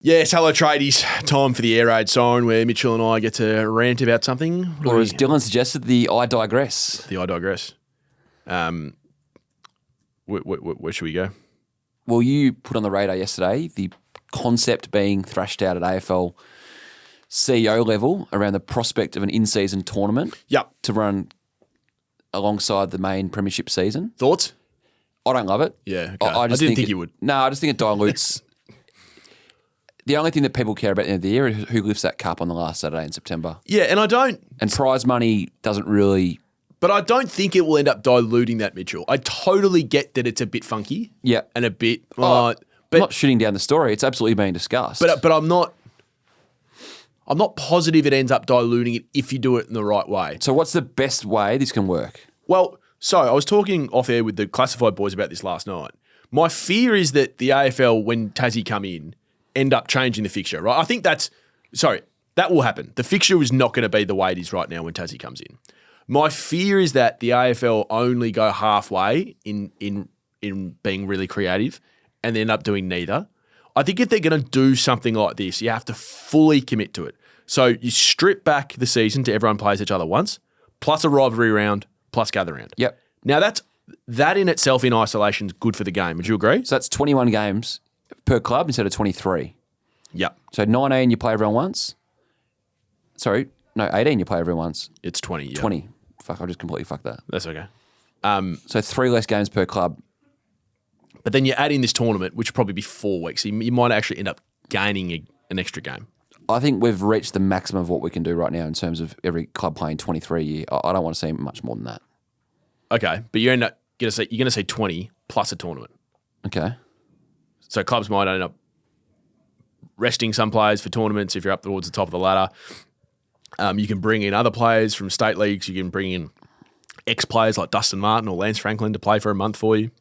Yes, hello tradies. Time for the Air Raid Siren where Mitchell and I get to rant about something. Or as Dylan suggested, the I digress. The I digress. Where should we go? Well, you put on the radar yesterday the concept being thrashed out at AFL CEO level around the prospect of an in-season tournament Yep. to run alongside the main premiership season. Thoughts? I don't love it. Yeah, okay. I didn't think you would. No, I just think it dilutes. The only thing that people care about at the end of the year is who lifts that cup on the last Saturday in September. Yeah, and I don't. And prize money doesn't really. But I don't think it will end up diluting that, Mitchell. I totally get that it's a bit funky. Yeah. And a bit. I'm not shooting down the story. It's absolutely being discussed. But I'm not. I'm not positive it ends up diluting it if you do it in the right way. So what's the best way this can work? Well, so I was talking off air with the Classified boys about this last night. My fear is that the AFL, when Tassie come in, end up changing the fixture, right? I think that will happen. The fixture is not going to be the way it is right now when Tassie comes in. My fear is that the AFL only go halfway in being really creative and they end up doing neither. I think if they're going to do something like this, you have to fully commit to it. So you strip back the season to everyone plays each other once, plus a rivalry round, plus gather round. Yep. Now that in itself in isolation is good for the game. Would you agree? So that's 21 games per club instead of 23. Yep. So 19 you play everyone once. Sorry, no, 18 you play everyone once. It's 20. Yep. 20. Fuck, I just completely fucked that. That's okay. So 3 less games per club. But then you add in this tournament, which would probably be 4 weeks. So you might actually end up gaining an extra game. I think we've reached the maximum of what we can do right now in terms of every club playing 23 a year. I don't want to see much more than that. Okay, but you're going to see 20 plus a tournament. Okay. So clubs might end up resting some players for tournaments if you're up towards the top of the ladder. You can bring in other players from state leagues. You can bring in ex-players like Dustin Martin or Lance Franklin to play for a month for you.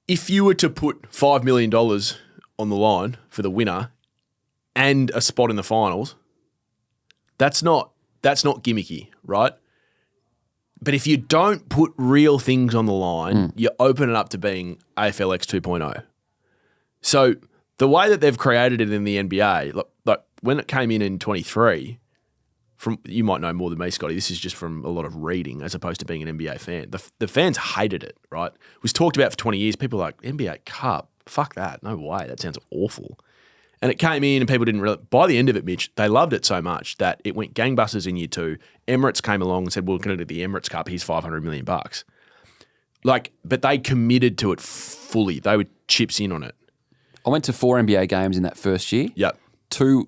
If you were to put $5 million on the line for the winner and a spot in the finals, that's not gimmicky, right? But if you don't put real things on the line, you open it up to being AFLX 2.0. So the way that they've created it in the NBA, like when it came in 23, you might know more than me, Scotty. This is just from a lot of reading as opposed to being an NBA fan. The fans hated it, right? It was talked about for 20 years. People were like, NBA Cup, fuck that. No way. That sounds awful. And it came in and people didn't really, by the end of it, Mitch, they loved it so much that it went gangbusters in year 2. Emirates came along and said, well, we're going to do the Emirates Cup. Here's $500 million. But they committed to it fully. They were chips in on it. I went to 4 NBA games in that first year. Yep. 2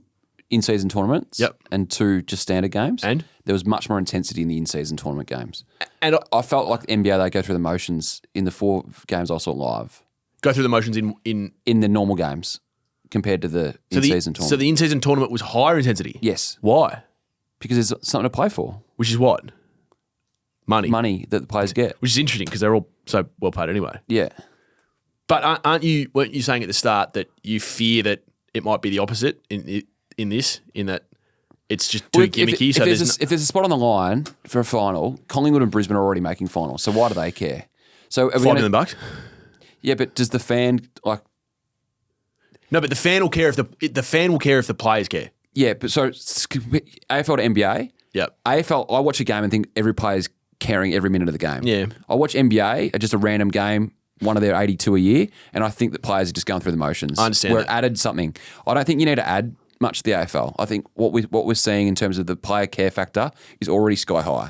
in-season tournaments. Yep. And 2 just standard games. And? There was much more intensity in the in-season tournament games. And I felt like the NBA, they go through the motions in the 4 games I saw live. Go through the motions in the normal games compared to the in-season tournament. So the in-season tournament was higher intensity? Yes. Why? Because there's something to play for. Which is what? Money. Money that the players get. Which is interesting because they're all so well paid anyway. Yeah. But weren't you saying at the start that you fear that it might be the opposite in that it's just too gimmicky? If there's a spot on the line for a final, Collingwood and Brisbane are already making finals, so why do they care? So $5 million? Yeah, but does the fan like? No, but the fan will care if the players care. Yeah, but so AFL to NBA. Yep. AFL, I watch a game and think every player's caring every minute of the game. Yeah. I watch NBA, just a random game, one of their 82 a year, and I think that players are just going through the motions. I understand Where that. it added something. I don't think you need to add much to the AFL. I think what we're seeing in terms of the player care factor is already sky high.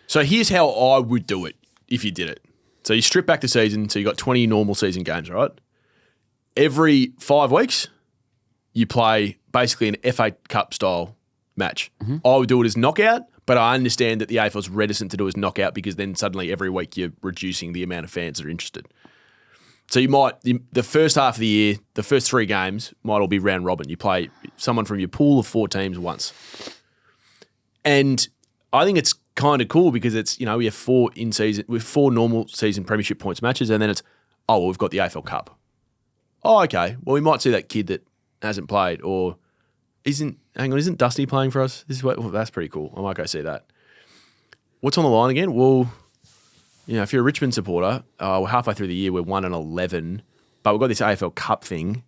So here's how I would do it if you did it. So you strip back the season, so you got 20 normal season games, right? Every 5 weeks, you play basically an FA Cup style match. Mm-hmm. I would do it as knockout, but I understand that the AFL's reticent to do it as knockout because then suddenly every week you're reducing the amount of fans that are interested. So you might, the first half of the year, the first 3 games might all be round robin. You play someone from your pool of 4 teams once. And I think it's kind of cool because it's, we have 4 normal season premiership points matches, and then it's, we've got the AFL Cup. Oh, okay. Well, we might see that kid that hasn't played, or isn't Dusty playing for us? That's pretty cool. I might go see that. What's on the line again? Well, if you're a Richmond supporter, we're halfway through the year, we're 1-11, but we've got this AFL Cup thing.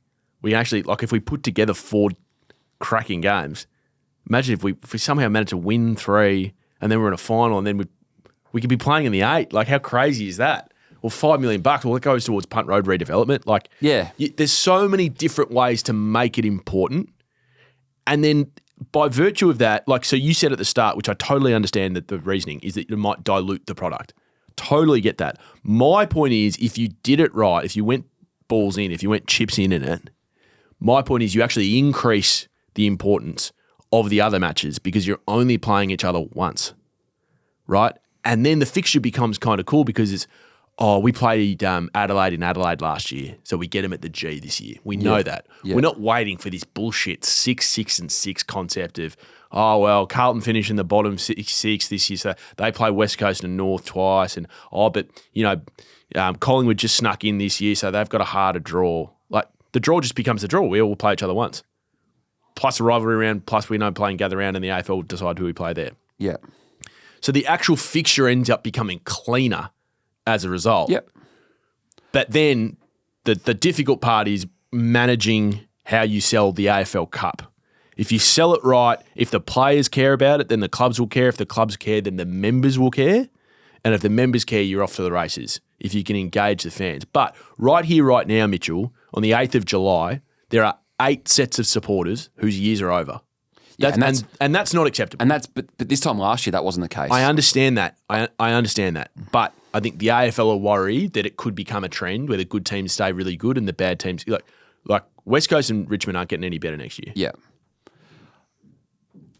We actually, like, if we put together 4 cracking games, imagine if we somehow managed to win 3 and then we're in a final and then we could be playing in the 8. Like, how crazy is that? Well, $5 million, well, it goes towards punt road redevelopment. Like, Yeah. there's so many different ways to make it important. And then by virtue of that, like, so you said at the start, which I totally understand that the reasoning is that you might dilute the product. Totally get that. My point is, if you did it right, if you went balls in, if you went chips in it, my point is you actually increase the importance of the other matches because you're only playing each other once, right? And then the fixture becomes kind of cool because it's, we played Adelaide in Adelaide last year, so we get them at the G this year. We know that. Yeah. We're not waiting for this bullshit 6, 6, and 6 concept of, Carlton finish in the bottom 6 this year, so they play West Coast and North twice, and but Collingwood just snuck in this year, so they've got a harder draw. Like, the draw just becomes the draw. We all play each other once. Plus a rivalry round, plus we know playing gather round, and the AFL decide who we play there. Yeah. So the actual fixture ends up becoming cleaner as a result. Yep. But then the difficult part is managing how you sell the AFL Cup. If you sell it right, if the players care about it, then the clubs will care. If the clubs care, then the members will care. And if the members care, you're off to the races if you can engage the fans. But right here, right now, Mitchell, on the 8th of July, there are 8 sets of supporters whose years are over. Yeah, And that's not acceptable. And but this time last year, that wasn't the case. I understand that. I understand that. But I think the AFL are worried that it could become a trend where the good teams stay really good and the bad teams, like West Coast and Richmond aren't getting any better next year. Yeah.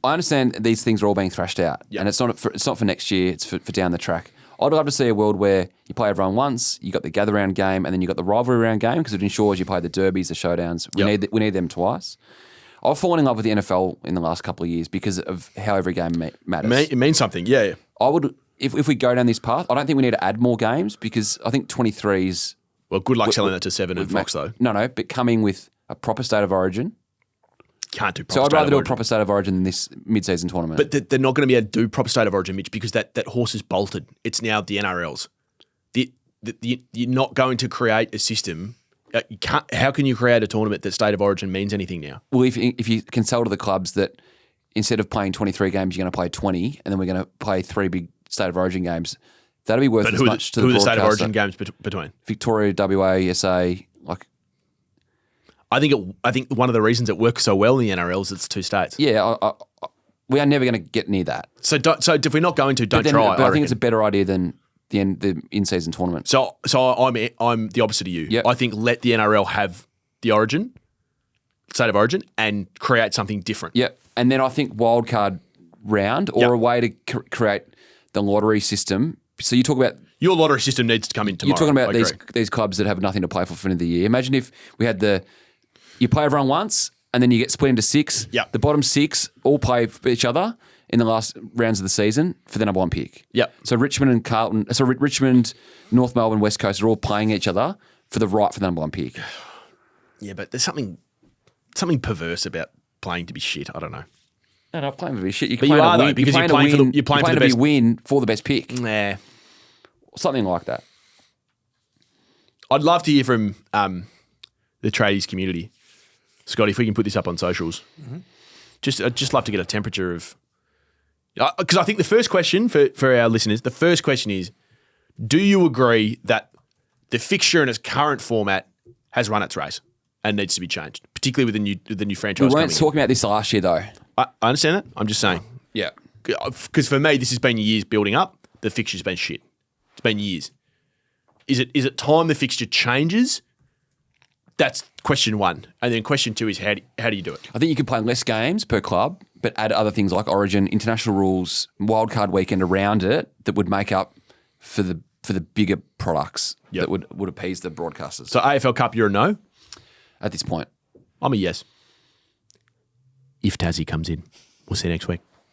I understand these things are all being thrashed out, and it's not for next year. It's for down the track. I'd love to see a world where you play everyone once, you got the gather round game, and then you got the rivalry round game because it ensures you play the derbies, the showdowns. We need them twice. I've fallen in love with the NFL in the last couple of years because of how every game matters. It means something, yeah. I would, if we go down this path, I don't think we need to add more games because I think 23's. Well, good luck selling that to 7 and Fox, though. No, but coming with a proper state of origin. Can't do proper So I'd state rather of do a origin. proper state of origin than this mid-season tournament. But they're not going to be able to do proper state of origin, Mitch, because that horse is bolted. It's now the NRL's. You're not going to create a system. How can you create a tournament that state of origin means anything now? Well, if you can sell to the clubs that instead of playing 23 games, you're going to play 20, and then we're going to play 3 big state of origin games, that'll be worth as much to the broadcaster. Who are the state of origin games between? Victoria, WA, SA, like. I think one of the reasons it works so well in the NRL is it's 2 states. Yeah, we are never going to get near that. So if we're not going to, don't try. But I think it's a better idea than the in-season tournament. So I'm the opposite of you. Yep. I think let the NRL have the origin, state of origin, and create something different. Yeah, and then I think wildcard round or a way to create the lottery system. So you talk about your lottery system needs to come in tomorrow. You're talking about these clubs that have nothing to play for the end of the year. Imagine if we had you play everyone once and then you get split into 6. Yep. The bottom 6 all play for each other in the last rounds of the season for the number 1 pick. Yep. So Richmond, North Melbourne, West Coast are all playing each other for the number 1 pick. Yeah, but there's something perverse about playing to be shit. I don't know. No, not playing to be shit. But you are though, because you're playing for the best win for the best pick. Nah. Something like that. I'd love to hear from the tradies community. Scotty, if we can put this up on socials. Mm-hmm. I'd just love to get a temperature of... Because I think the first question for our listeners, the first question is, do you agree that the fixture in its current format has run its race and needs to be changed, particularly with the new franchise We weren't coming talking about this last year, though. I understand that. I'm just saying. Yeah. Because for me, this has been years building up. The fixture's been shit. It's been years. Is it time the fixture changes? That's question 1. And then question 2 is how do you do it? I think you could play less games per club, but add other things like Origin, international rules, wildcard weekend around it that would make up for the bigger products that would appease the broadcasters. So AFL Cup, you're a no? At this point. I'm a yes. If Tassie comes in. We'll see you next week.